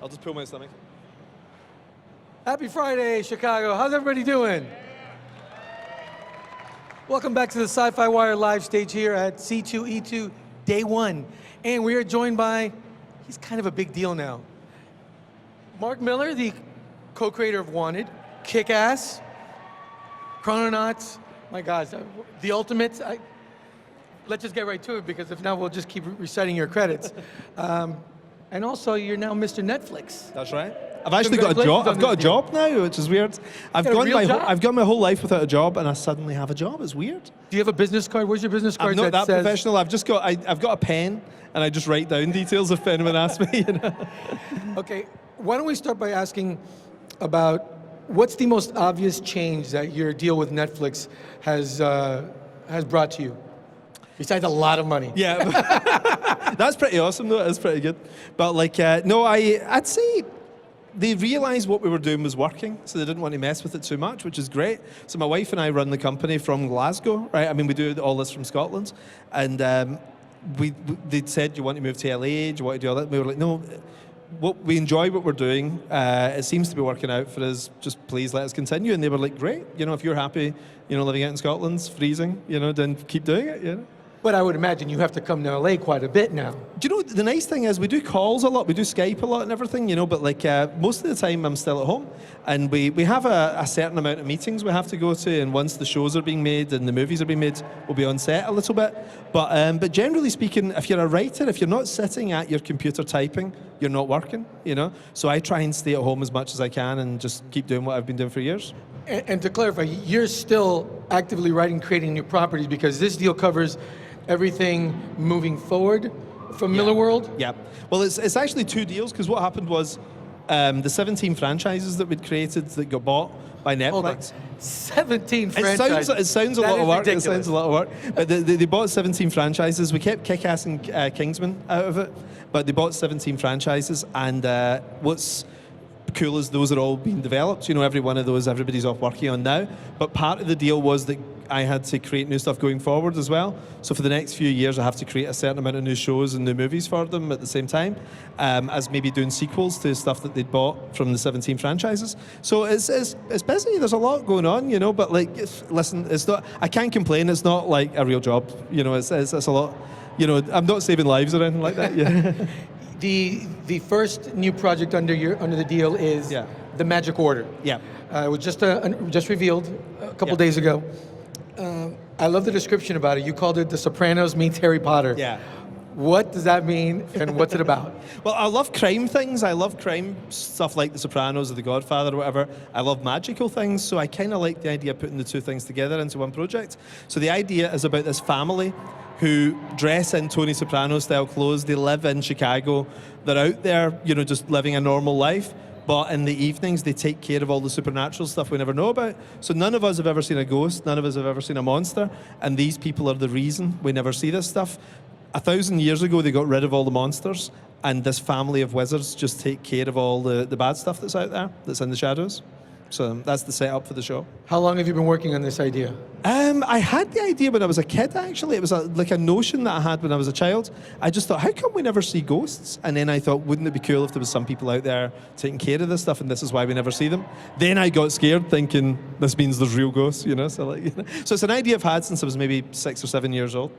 I'll just pull my stomach. Happy Friday, Chicago. How's everybody doing? Welcome back to the Sci-Fi Wire live stage here at C2E2 Day 1. And we are joined by, he's kind of a big deal now, Mark Millar, the co-creator of Wanted, Kick-Ass, Chrononauts, my gosh, the Ultimates. Let's just get right to it, because if not, we'll just keep reciting your credits. And also, you're now Mr. Netflix. That's right. I've actually got a job. I've got a job now, which is weird. I've gone my whole life without a job, and I suddenly have a job. It's weird. Do you have a business card? Where's your business card? I'm not that professional. I've got a pen, and I just write down details if anyone asks me. You know? Okay, why don't we start by asking about what's the most obvious change that your deal with Netflix has brought to you? Besides a lot of money. Yeah, that's pretty awesome though. That's pretty good. But like, no, I'd say they realised what we were doing was working, so they didn't want to mess with it too much, which is great. So my wife and I run the company from Glasgow, right? I mean, we do all this from Scotland, and they'd said, "Do you want to move to LA? Do you want to do all that?" And we were like, "No, we enjoy what we're doing. It seems to be working out for us. Just please let us continue." And they were like, "Great, you know, if you're happy, you know, living out in Scotland's freezing, you know, then keep doing it, you know." But I would imagine you have to come to LA quite a bit now. Do you know, the nice thing is we do calls a lot, we do Skype a lot and everything, you know, but like most of the time I'm still at home, and we have a certain amount of meetings we have to go to, and once the shows are being made and the movies are being made, we'll be on set a little bit. But generally speaking, if you're a writer, if you're not sitting at your computer typing, you're not working, you know? So I try and stay at home as much as I can and just keep doing what I've been doing for years. And to clarify, you're still actively writing, creating new properties, because this deal covers everything moving forward from Millarworld? Yeah. Well, it's actually two deals, because what happened was the 17 franchises that we'd created that got bought by Netflix. 17 franchises. It sounds a lot of work. Ridiculous. It sounds a lot of work. But they bought 17 franchises. We kept Kick-Ass and Kingsman out of it, but they bought 17 franchises. And what's cool is those are all being developed. You know, every one of those, everybody's off working on now. But part of the deal was that I had to create new stuff going forward as well. So for the next few years, I have to create a certain amount of new shows and new movies for them at the same time, as maybe doing sequels to stuff that they'd bought from the 17 franchises. So it's busy. There's a lot going on, you know. But like, listen, it's not. I can't complain. It's not like a real job, you know. It's a lot. You know, I'm not saving lives or anything like that. Yeah. The first new project under the deal is The Magic Order. Yeah. It was just revealed a couple days ago. I love the description about it. You called it The Sopranos meets Harry Potter. Yeah. What does that mean, and what's it about? Well, I love crime things. I love crime stuff like The Sopranos or The Godfather or whatever. I love magical things, so I kind of like the idea of putting the two things together into one project. So the idea is about this family who dress in Tony Soprano-style clothes. They live in Chicago. They're out there, you know, just living a normal life. But in the evenings, they take care of all the supernatural stuff we never know about. So none of us have ever seen a ghost. None of us have ever seen a monster. And these people are the reason we never see this stuff. 1,000 years ago, they got rid of all the monsters. And this family of wizards just take care of all the bad stuff that's out there, that's in the shadows. So that's the setup for the show. How long have you been working on this idea? I had the idea when I was a kid, actually. It was like a notion that I had when I was a child. I just thought, how come we never see ghosts? And then I thought, wouldn't it be cool if there was some people out there taking care of this stuff, and this is why we never see them? Then I got scared, thinking, this means there's real ghosts, you know? So, like, you know. So it's an idea I've had since I was maybe 6 or 7 years old.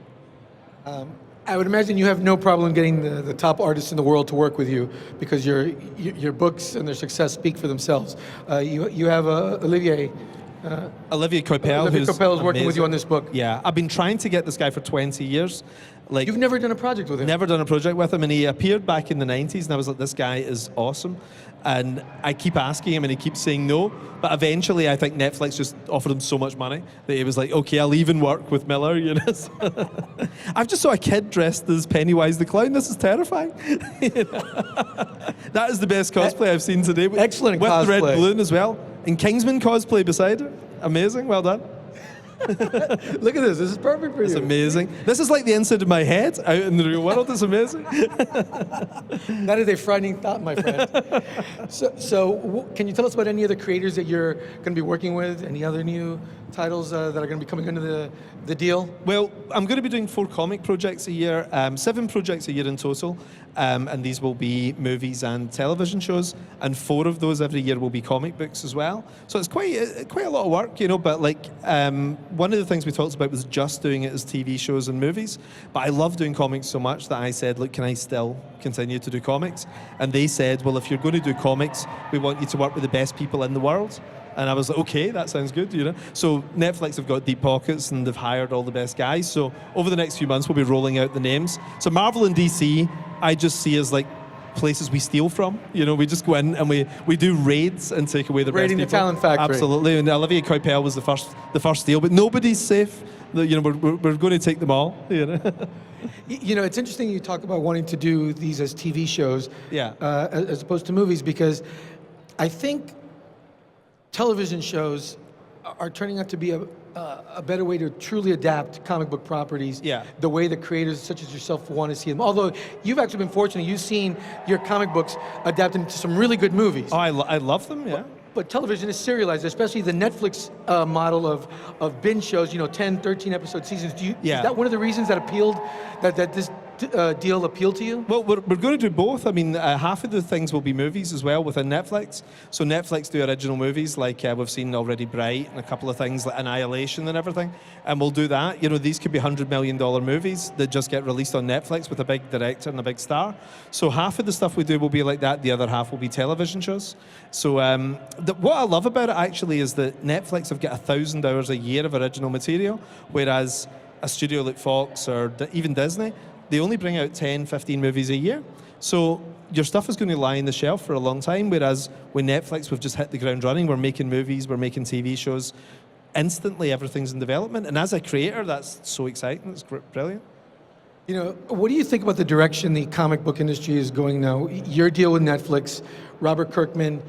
I would imagine you have no problem getting the top artists in the world to work with you, because your books and their success speak for themselves. You have Olivier Coipel. Olivier Coipel is working with you on this book. Yeah, I've been trying to get this guy for 20 years. Like, you've never done a project with him? Never done a project with him, and he appeared back in the 90s, and I was like, this guy is awesome. And I keep asking him, and he keeps saying no. But eventually, I think Netflix just offered him so much money that he was like, okay, I'll even work with Millar, you know? I've just saw a kid dressed as Pennywise the Clown. This is terrifying. That is the best cosplay I've seen today. Excellent with cosplay. With the red balloon as well. And Kingsman cosplay beside it. Amazing, well done. Look at this is perfect for you. It's amazing. This is like the inside of my head out in the real world. It's amazing. That is a frightening thought, my friend. So can you tell us about any other creators that you're going to be working with? Any other new titles that are going to be coming into the deal? Well, I'm going to be doing 4 comic projects a year, 7 projects a year in total. and these will be movies and television shows, and 4 of those every year will be comic books as well. So it's quite a lot of work, you know, but like one of the things we talked about was just doing it as TV shows and movies, but I love doing comics so much that I said, look, can I still continue to do comics? And they said, well, if you're going to do comics, we want you to work with the best people in the world. And I was like, okay, that sounds good, you know. So Netflix have got deep pockets and they've hired all the best guys. So over the next few months, we'll be rolling out the names. So Marvel and DC, I just see as like places we steal from. You know, we just go in and we do raids and take away the best people. Raiding the talent factory. Absolutely. And Olivia Coipel was the first steal, but nobody's safe. You know, we're going to take them all. You know. You know, it's interesting you talk about wanting to do these as TV shows, as opposed to movies, because I think television shows are turning out to be a better way to truly adapt comic book properties, the way that creators such as yourself want to see them. Although you've actually been fortunate, you've seen your comic books adapted into some really good movies. Oh, I love them, yeah. But television is serialized, especially the Netflix model of binge shows, you know, 10, 13 episode seasons. Is that one of the reasons that this deal appealed to you? Well, we're going to do both. I mean, half of the things will be movies as well within Netflix. So Netflix do original movies like we've seen already Bright and a couple of things like Annihilation and everything. And we'll do that. You know, these could be $100 million movies that just get released on Netflix with a big director and a big star. So half of the stuff we do will be like that. The other half will be television shows. So what I love about it actually is that Netflix have got 1,000 hours a year of original material, whereas a studio like Fox or even Disney, they only bring out 10, 15 movies a year. So your stuff is going to lie on the shelf for a long time, whereas with Netflix, we've just hit the ground running. We're making movies, we're making TV shows. Instantly, everything's in development. And as a creator, that's so exciting. It's brilliant. You know, what do you think about the direction the comic book industry is going now? Your deal with Netflix, Robert Kirkman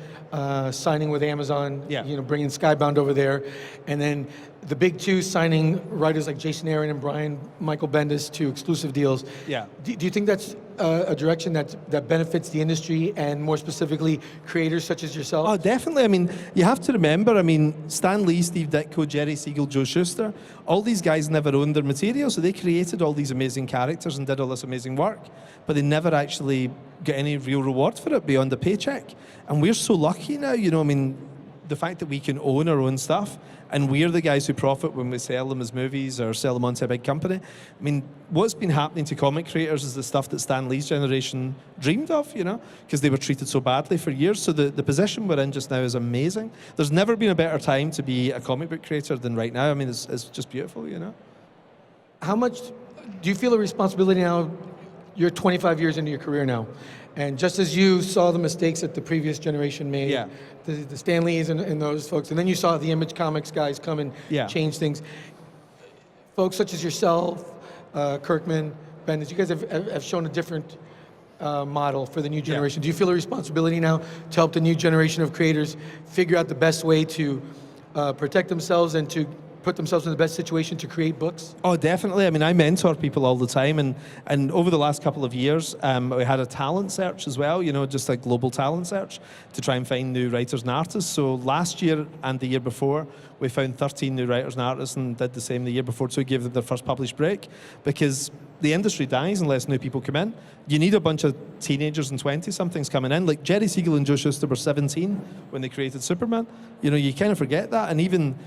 signing with Amazon, you know, bringing Skybound over there, and then the big two signing writers like Jason Aaron and Brian Michael Bendis to exclusive deals. Yeah. Do you think that's a direction that benefits the industry and more specifically creators such as yourself? Oh, definitely. I mean, you have to remember, I mean, Stan Lee, Steve Ditko, Jerry Siegel, Joe Shuster, all these guys never owned their material, so they created all these amazing characters and did all this amazing work, but they never actually got any real reward for it beyond the paycheck. And we're so lucky now, you know, I mean, the fact that we can own our own stuff, and we're the guys who profit when we sell them as movies or sell them onto a big company. I mean, what's been happening to comic creators is the stuff that Stan Lee's generation dreamed of, you know, because they were treated so badly for years. So the position we're in just now is amazing. There's never been a better time to be a comic book creator than right now. I mean, it's just beautiful, you know. How much do you feel a responsibility now? You're 25 years into your career now. And just as you saw the mistakes that the previous generation made, the Stan Lees and those folks, and then you saw the Image Comics guys come and change things. Folks such as yourself, Kirkman, Bendis, you guys have shown a different model for the new generation. Do you feel a responsibility now to help the new generation of creators figure out the best way to protect themselves and to put themselves in the best situation to create books? Oh, definitely. I mean, I mentor people all the time, and over the last couple of years, we had a talent search as well, you know, just a global talent search to try and find new writers and artists. So last year and the year before, we found 13 new writers and artists and did the same the year before to give them their first published break, because the industry dies unless new people come in. You need a bunch of teenagers and 20-somethings coming in. Like Jerry Siegel and Joe Shuster were 17 when they created Superman. You know, you kind of forget that, and even,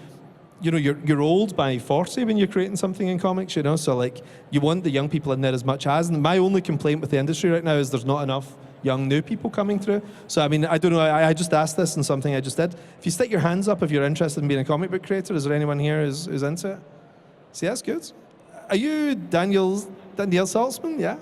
you know, you're old by 40 when you're creating something in comics, you know, so like you want the young people in there as much as, and my only complaint with the industry right now is there's not enough young new people coming through. So I mean, I don't know, I just asked this and something I just did. If you stick your hands up if you're interested in being a comic book creator, is there anyone here who's into it? See, that's good. Are you Daniel Saltzman? Yeah?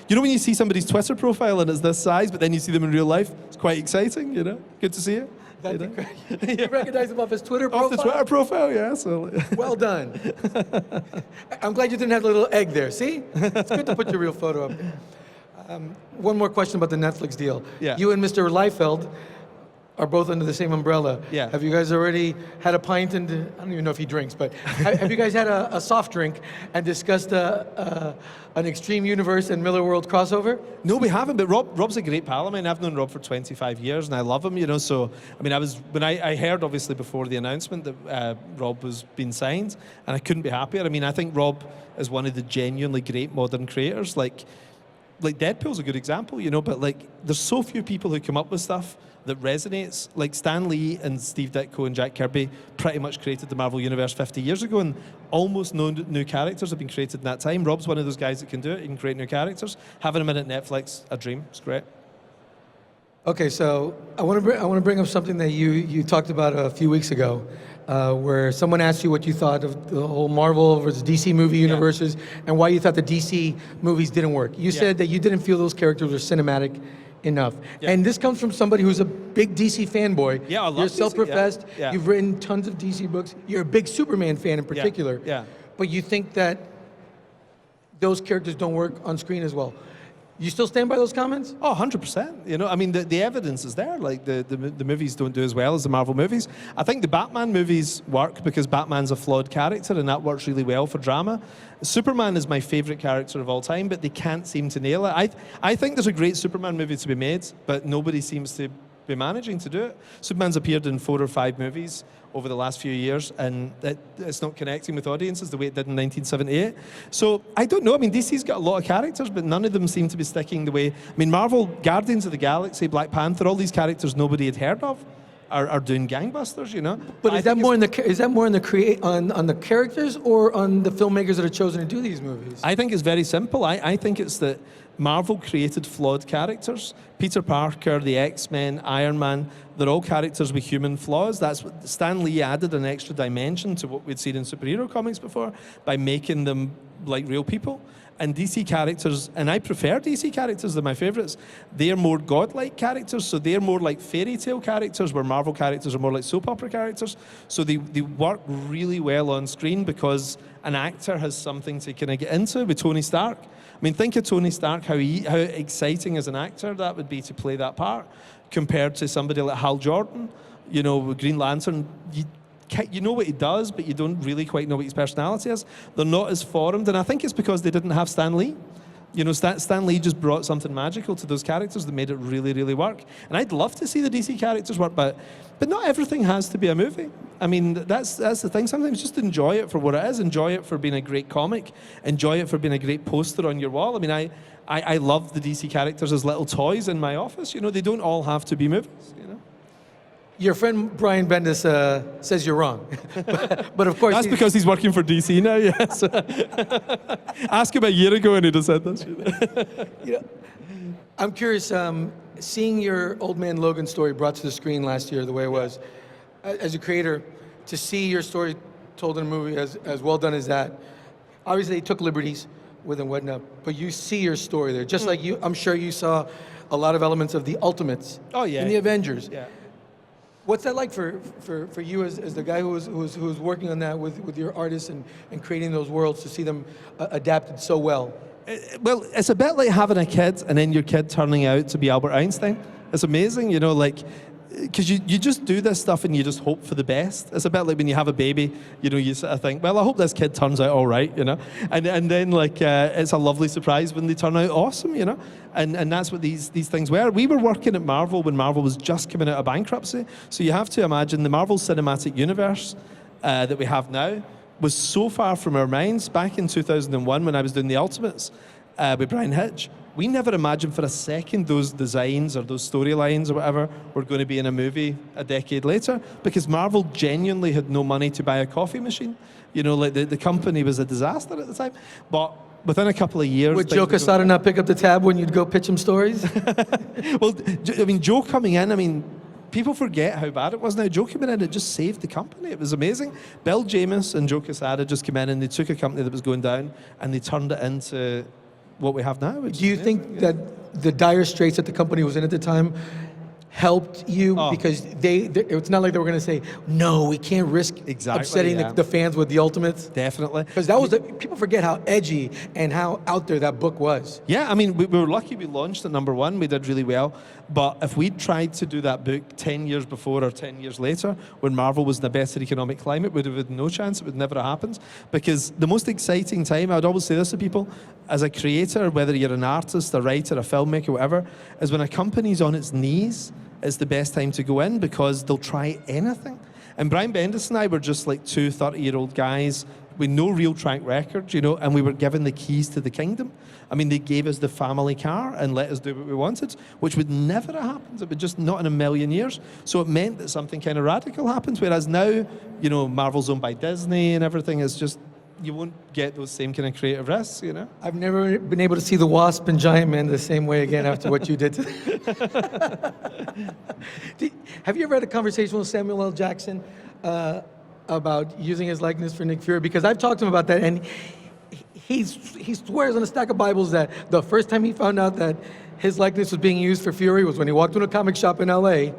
You know when you see somebody's Twitter profile and it's this size, but then you see them in real life, it's quite exciting, you know? Good to see you. You recognize him off his Twitter profile? Off the Twitter profile, yeah. So. Well done. I'm glad you didn't have the little egg there, see? It's good to put your real photo up there. One more question about the Netflix deal. Yeah. You and Mr. Liefeld are both under the same umbrella. Yeah. Have you guys already had a pint and, I don't even know if he drinks, but have you guys had a soft drink and discussed an Extreme Universe and Millarworld crossover? No, we haven't, but Rob's a great pal of mine. I've known Rob for 25 years and I love him, you know, so, I mean, when I heard obviously before the announcement that Rob was being signed, and I couldn't be happier. I mean, I think Rob is one of the genuinely great modern creators. Like, like Deadpool's a good example, you know, but like there's so few people who come up with stuff that resonates. Like Stan Lee and Steve Ditko and Jack Kirby pretty much created the Marvel Universe 50 years ago, and almost no new characters have been created in that time. Rob's one of those guys that can do it. He can create new characters. Having him in at Netflix, a dream. It's great. Okay, so I want to bring up something that you talked about a few weeks ago, where someone asked you what you thought of the whole Marvel versus DC movie universes and why you thought the DC movies didn't work. You said that you didn't feel those characters were cinematic enough. And this comes from somebody who's a big DC fanboy. Yeah, I love You're DC, self-professed. yeah. You've written tons of DC books. You're a big Superman fan in particular. Yeah. But you think that those characters don't work on screen as well. You still stand by those comments? Oh, 100%. You know, I mean, the evidence is there. Like, the movies don't do as well as the Marvel movies. I think the Batman movies work because Batman's a flawed character, and that works really well for drama. Superman is my favorite character of all time, but they can't seem to nail it. I think there's a great Superman movie to be made, but nobody seems to be managing to do it. Superman's appeared in 4 or 5 movies over the last few years, and it's not connecting with audiences the way it did in 1978. So I don't know. I mean, DC's got a lot of characters, but none of them seem to be sticking the way. I mean, Marvel, Guardians of the Galaxy, Black Panther, all these characters nobody had heard of are doing gangbusters, you know. But is that more on the characters or on the filmmakers that are chosen to do these movies? I think it's very simple. I think it's that Marvel created flawed characters. Peter Parker, the X-Men, Iron Man, they're all characters with human flaws. That's what Stan Lee added an extra dimension to what we'd seen in superhero comics before by making them like real people. And DC characters, and I prefer DC characters, they're my favorites. They're more godlike characters, so they're more like fairy tale characters, where Marvel characters are more like soap opera characters. So they work really well on screen because an actor has something to kind of get into. With Tony Stark, I mean, think of Tony Stark, how exciting as an actor that would be to play that part, compared to somebody like Hal Jordan, you know, with Green Lantern. You know what he does, but you don't really quite know what his personality is. They're not as formed, and I think it's because they didn't have Stan Lee. You know, Stan Lee just brought something magical to those characters that made it really, really work. And I'd love to see the DC characters work, but not everything has to be a movie. I mean, that's the thing. Sometimes just enjoy it for what it is. Enjoy it for being a great comic. Enjoy it for being a great poster on your wall. I mean, I love the DC characters as little toys in my office. You know, they don't all have to be movies, you know. Your friend Brian Bendis says you're wrong, but of course that's because he's working for DC now. Yes. Ask him a year ago, and he'd have said this. You know, I'm curious. Seeing your Old Man Logan story brought to the screen last year, the way it was, as a creator, to see your story told in a movie as well done as that. Obviously, they took liberties with and whatnot, but you see your story there, just like you. I'm sure you saw a lot of elements of the Ultimates. Oh yeah. And the Avengers. Yeah. What's that like for you as the guy who was working on that with your artists and creating those worlds, to see them adapted so well? Well, it's a bit like having a kid and then your kid turning out to be Albert Einstein. It's amazing, you know, like, because you just do this stuff and you just hope for the best. It's a bit like when you have a baby, you know, you sort of think, well, I hope this kid turns out all right, you know, and then like it's a lovely surprise when they turn out awesome, you know, and that's what these things were. We were working at Marvel when Marvel was just coming out of bankruptcy, so you have to imagine the Marvel Cinematic Universe that we have now was so far from our minds. Back in 2001 when I was doing the Ultimates with Brian Hitch, we never imagined for a second those designs or those storylines or whatever were going to be in a movie a decade later, because Marvel genuinely had no money to buy a coffee machine. You know, like the company was a disaster at the time. But within a couple of years... Would Joe Quesada not pick up the tab when you'd go pitch him stories? Well, I mean, Joe coming in, I mean, people forget how bad it was now. Joe coming in, it just saved the company. It was amazing. Bill Jamis and Joe Quesada just came in and they took a company that was going down and they turned it into what we have now. Do you think that the dire straits that the company was in at the time helped you? Because it's not like they were going to say, no, we can't risk upsetting the fans with the Ultimates. Definitely. Because that was people forget how edgy and how out there that book was. Yeah, I mean, we were lucky we launched at #1. We did really well. But if we'd tried to do that book 10 years before or 10 years later, when Marvel was in a better economic climate, we'd have had no chance. It would never have happened. Because the most exciting time, I would always say this to people, as a creator, whether you're an artist, a writer, a filmmaker, whatever, is when a company's on its knees, it's the best time to go in, because they'll try anything. And Brian Bendis and I were just like two 30-year-old guys with no real track record, you know, and we were given the keys to the kingdom. I mean, they gave us the family car and let us do what we wanted, which would never have happened. It would just not in a million years. So it meant that something kind of radical happens, whereas now, you know, Marvel's owned by Disney and everything is just, you won't get those same kind of creative risks, you know? I've never been able to see the Wasp and Giant Man the same way again after what you did to Have you ever had a conversation with Samuel L. Jackson about using his likeness for Nick Fury? Because I've talked to him about that, and he swears on a stack of Bibles that the first time he found out that his likeness was being used for Fury was when he walked into a comic shop in LA,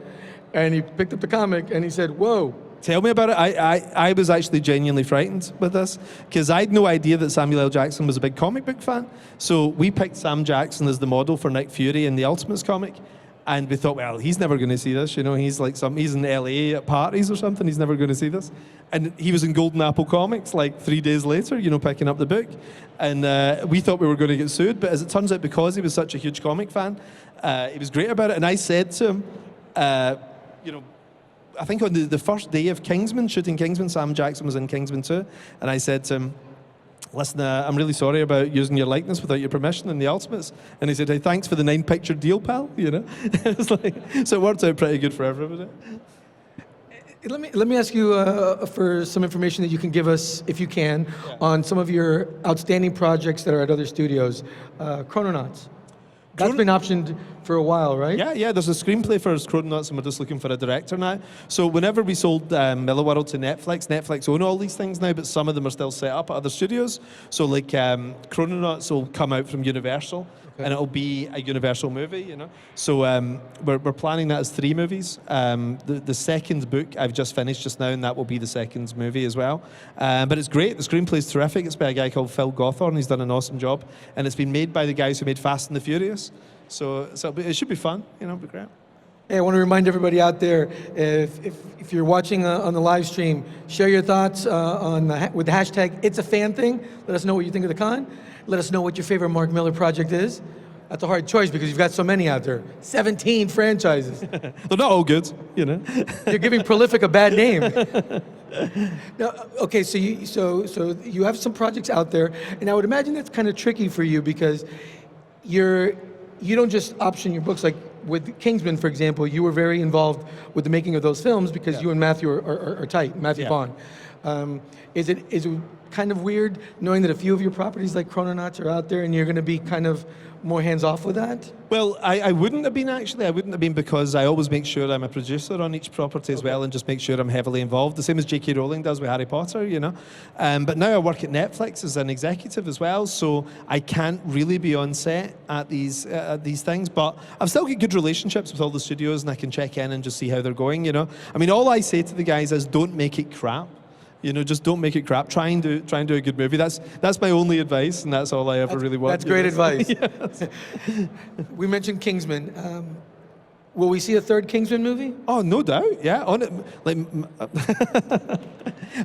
and he picked up the comic, and he said, whoa. Tell me about it. I was actually genuinely frightened with this because I had no idea that Samuel L. Jackson was a big comic book fan. So we picked Sam Jackson as the model for Nick Fury in the Ultimates comic. And we thought, well, he's never going to see this. You know, he's in LA at parties or something. He's never going to see this. And he was in Golden Apple Comics like 3 days later, you know, picking up the book. And we thought we were going to get sued. But as it turns out, because he was such a huge comic fan, he was great about it. And I said to him, you know, I think on the first day of Kingsman, shooting Kingsman, Sam Jackson was in Kingsman 2, and I said to him, listen, I'm really sorry about using your likeness without your permission in the Ultimates. And he said, hey, thanks for the 9-picture deal, pal, you know? It's like, so it worked out pretty good for everybody. Let me ask you for some information that you can give us, if you can, on some of your outstanding projects that are at other studios. Chrononauts. That's been optioned for a while, right? Yeah, there's a screenplay for Chrononauts and we're just looking for a director now. So whenever we sold Millarworld to Netflix own all these things now, but some of them are still set up at other studios. So like Chrononauts will come out from Universal, and it'll be a Universal movie, you know. So we're planning that as 3 movies. The second book I've just finished just now, and that will be the second movie as well. But it's great. The screenplay's terrific. It's by a guy called Phil Gawthorne. He's done an awesome job, and it's been made by the guys who made Fast and the Furious. So it should be fun, you know, it'll be great. Hey, I want to remind everybody out there, if you're watching on the live stream, share your thoughts with the hashtag It's a Fan Thing. Let us know what you think of the con. Let us know what your favorite Mark Millar project is. That's a hard choice because you've got so many out there. 17 franchises. They're not all good, you know. You're giving prolific a bad name. Now, okay, so you have some projects out there, and I would imagine that's kind of tricky for you because you don't just option your books. Like with Kingsman, for example, you were very involved with the making of those films because you and Matthew are tight, Matthew Vaughn. Is it kind of weird knowing that a few of your properties like Chrononauts are out there and you're going to be kind of more hands-off with that? Well, I wouldn't have been actually. I wouldn't have been because I always make sure I'm a producer on each property as well and just make sure I'm heavily involved. The same as J.K. Rowling does with Harry Potter, you know. But now I work at Netflix as an executive as well, so I can't really be on set at these things. But I've still got good relationships with all the studios and I can check in and just see how they're going, you know. I mean, all I say to the guys is don't make it crap. You know, just don't make it crap. Try and do a good movie. That's my only advice, and that's all I ever really want. That's great advice. Yes. We mentioned Kingsman. Will we see a third Kingsman movie? Oh, no doubt. Yeah, on it. Like,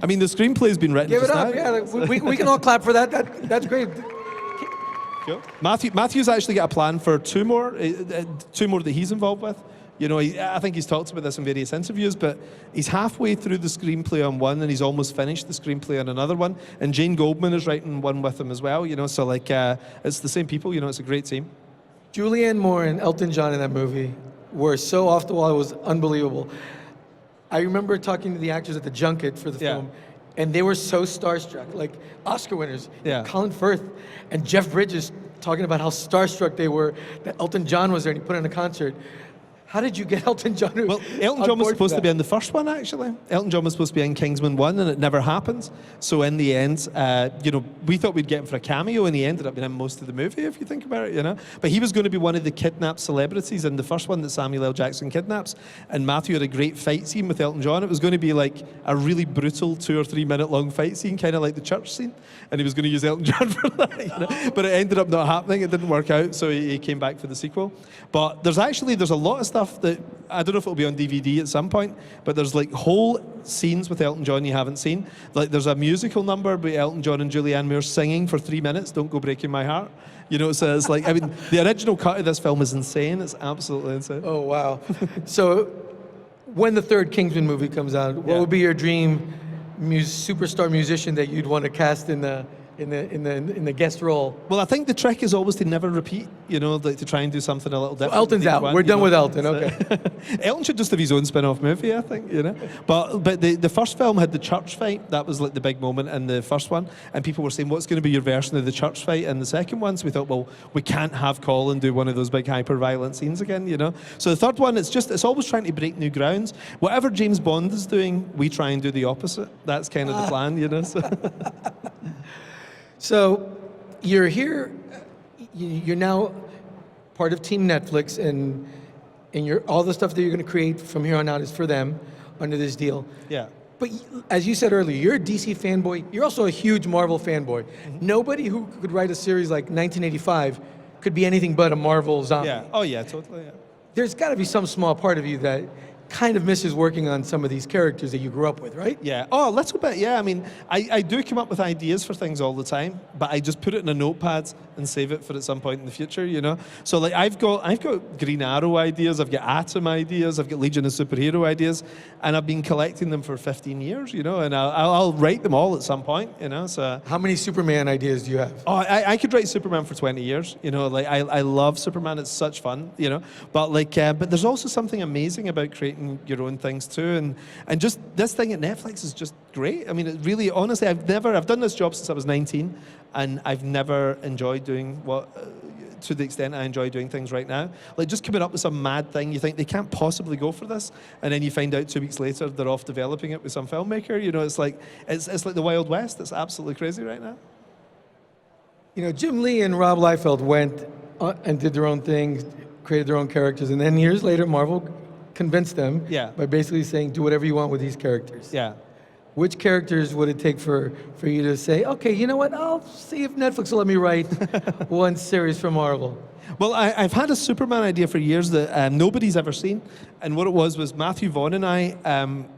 I mean, the screenplay's been written. Give it up. Now. Yeah, we can all clap for that. That's great. Cool. Matthew's actually got a plan for two more that he's involved with. You know, I think he's talked about this in various interviews, but he's halfway through the screenplay on one and he's almost finished the screenplay on another one. And Jane Goldman is writing one with him as well, you know, so like, it's the same people, you know, it's a great team. Julianne Moore and Elton John in that movie were so off the wall, it was unbelievable. I remember talking to the actors at the junket for the film, and they were so starstruck, like Oscar winners. Colin Firth and Jeff Bridges talking about how starstruck they were that Elton John was there and he put on a concert. How did you get Elton John? Well, Elton John was supposed to be in the first one, actually. Elton John was supposed to be in Kingsman 1, and it never happened. So in the end, you know, we thought we'd get him for a cameo, and he ended up being in most of the movie, if you think about it, you know. But he was going to be one of the kidnapped celebrities in the first one that Samuel L. Jackson kidnaps. And Matthew had a great fight scene with Elton John. It was going to be like a really brutal 2 or 3 minute long fight scene, kind of like the church scene. And he was going to use Elton John for that, you know. But it ended up not happening. It didn't work out, so he came back for the sequel. But there's a lot of stuff that I don't know if it'll be on DVD at some point, but there's like whole scenes with Elton John you haven't seen. Like there's a musical number by Elton John and Julianne Moore singing for 3 minutes, Don't Go Breaking My Heart. You know, so it's like, I mean, the original cut of this film is insane. It's absolutely insane. Oh, wow. So when the third Kingsman movie comes out, what would be your dream superstar musician that you'd want to cast in the guest role? Well, I think the trick is always to never repeat, like to try and do something a little different. So Elton's out. We're done with Elton, okay. Elton should just have his own spin-off movie, I think, But the first film had the church fight. That was like the big moment in the first one. And people were saying, what's going to be your version of the church fight in the second one? So we thought, well, we can't have Colin do one of those big hyper-violent scenes again, So the third one, it's always trying to break new grounds. Whatever James Bond is doing, we try and do the opposite. That's kind of the plan, So. So you're here, you're now part of Team Netflix, and all the stuff that you're going to create from here on out is for them under this deal. Yeah. But as you said earlier, you're a DC fanboy. You're also a huge Marvel fanboy. Mm-hmm. Nobody who could write a series like 1985 could be anything but a Marvel zombie. Yeah. Oh yeah, totally. Yeah. There's got to be some small part of you that kind of misses working on some of these characters that you grew up with, right? Yeah. Oh, a little bit, yeah. I mean, I do come up with ideas for things all the time, but I just put it in a notepad and save it for at some point in the future, So like I've got Green Arrow ideas, I've got Atom ideas, I've got Legion of Superhero ideas, and I've been collecting them for 15 years, and I'll write them all at some point, So how many Superman ideas do you have? Oh, I could write Superman for 20 years, Like I love Superman, it's such fun, But but there's also something amazing about creating your own things too, and just this thing at Netflix is just great. I mean, it really, honestly, I've done this job since I was 19, and I've never enjoyed doing to the extent I enjoy doing things right now. Like just coming up with some mad thing, you think they can't possibly go for this, and then you find out 2 weeks later they're off developing it with some filmmaker. It's like the Wild West. It's absolutely crazy right now. Jim Lee and Rob Liefeld went and did their own thing, created their own characters, and then years later Marvel convinced them by basically saying, do whatever you want with these characters. Yeah. Which characters would it take for you to say, okay, you know what, I'll see if Netflix will let me write one series for Marvel? Well, I've had a Superman idea for years that nobody's ever seen, and what it was Matthew Vaughn and I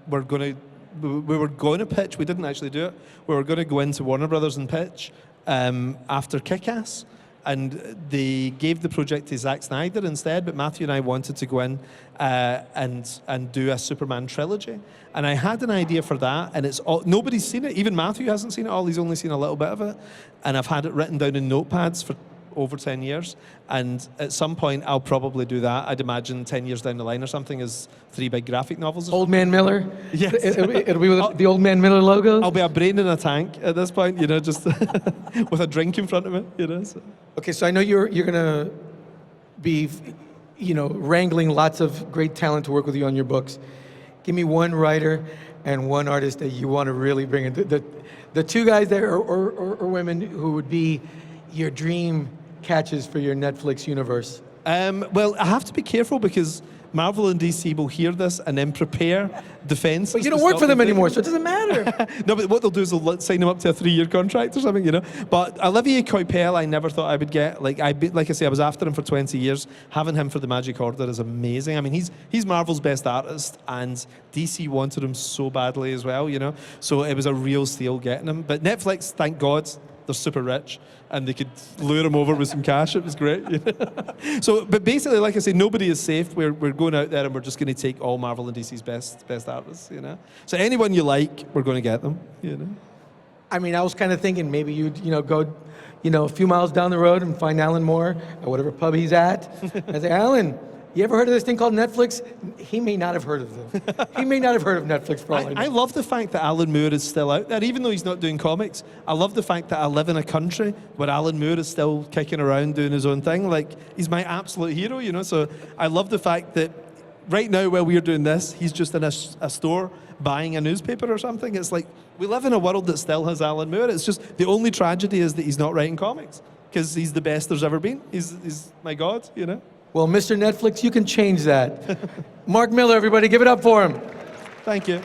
were going to pitch. We didn't actually do it. We were going to go into Warner Brothers and pitch after Kick-Ass. And they gave the project to Zack Snyder instead, but Matthew and I wanted to go in and do a Superman trilogy. And I had an idea for that, and nobody's seen it. Even Matthew hasn't seen it all. He's only seen a little bit of it. And I've had it written down in notepads for over 10 years. And at some point, I'll probably do that. I'd imagine 10 years down the line or something as 3 big graphic novels. Old Man Miller? Yes. It'll be with the Old Man Miller logo? I'll be a brain in a tank at this point, just with a drink in front of me, So. Okay, so I know you're going to be, wrangling lots of great talent to work with you on your books. Give me one writer and one artist that you want to really bring in. The 2 guys there or women who would be your dream catches for your Netflix universe. Well, I have to be careful because Marvel and DC will hear this and then prepare defense. But you don't work for them anymore, so it doesn't matter. No, but what they'll do is they'll sign them up to a 3-year contract or something, But Olivier Coipel, I never thought I would get. Like I say, I was after him for 20 years. Having him for the Magic Order is amazing. I mean, he's Marvel's best artist, and DC wanted him so badly as well, So it was a real steal getting him. But Netflix, thank God, they're super rich, and they could lure him over with some cash. It was great. So, but basically, like I say, nobody is safe. We're going out there and we're just going to take all Marvel and DC's best artists. So anyone you like, we're going to get them. I mean, I was kind of thinking maybe you'd go, a few miles down the road and find Alan Moore at whatever pub he's at, and say, Alan, you ever heard of this thing called Netflix? He may not have heard of them. He may not have heard of Netflix for all I know. I love the fact that Alan Moore is still out there, even though he's not doing comics. I love the fact that I live in a country where Alan Moore is still kicking around doing his own thing. Like, he's my absolute hero, So I love the fact that right now while we're doing this, he's just in a store buying a newspaper or something. It's like, we live in a world that still has Alan Moore. It's just, the only tragedy is that he's not writing comics, because he's the best there's ever been. He's my God, Well, Mr. Netflix, you can change that. Mark Millar, everybody, give it up for him. Thank you.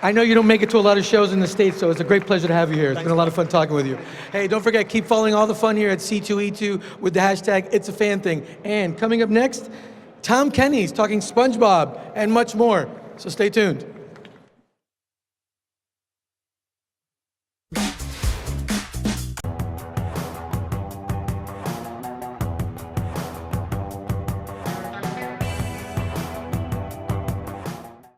I know you don't make it to a lot of shows in the States, so it's a great pleasure to have you here. It's been a lot of fun talking with you. Hey, don't forget, keep following all the fun here at C2E2 with the hashtag It's a Fan Thing. And coming up next, Tom Kenny's talking SpongeBob and much more. So stay tuned.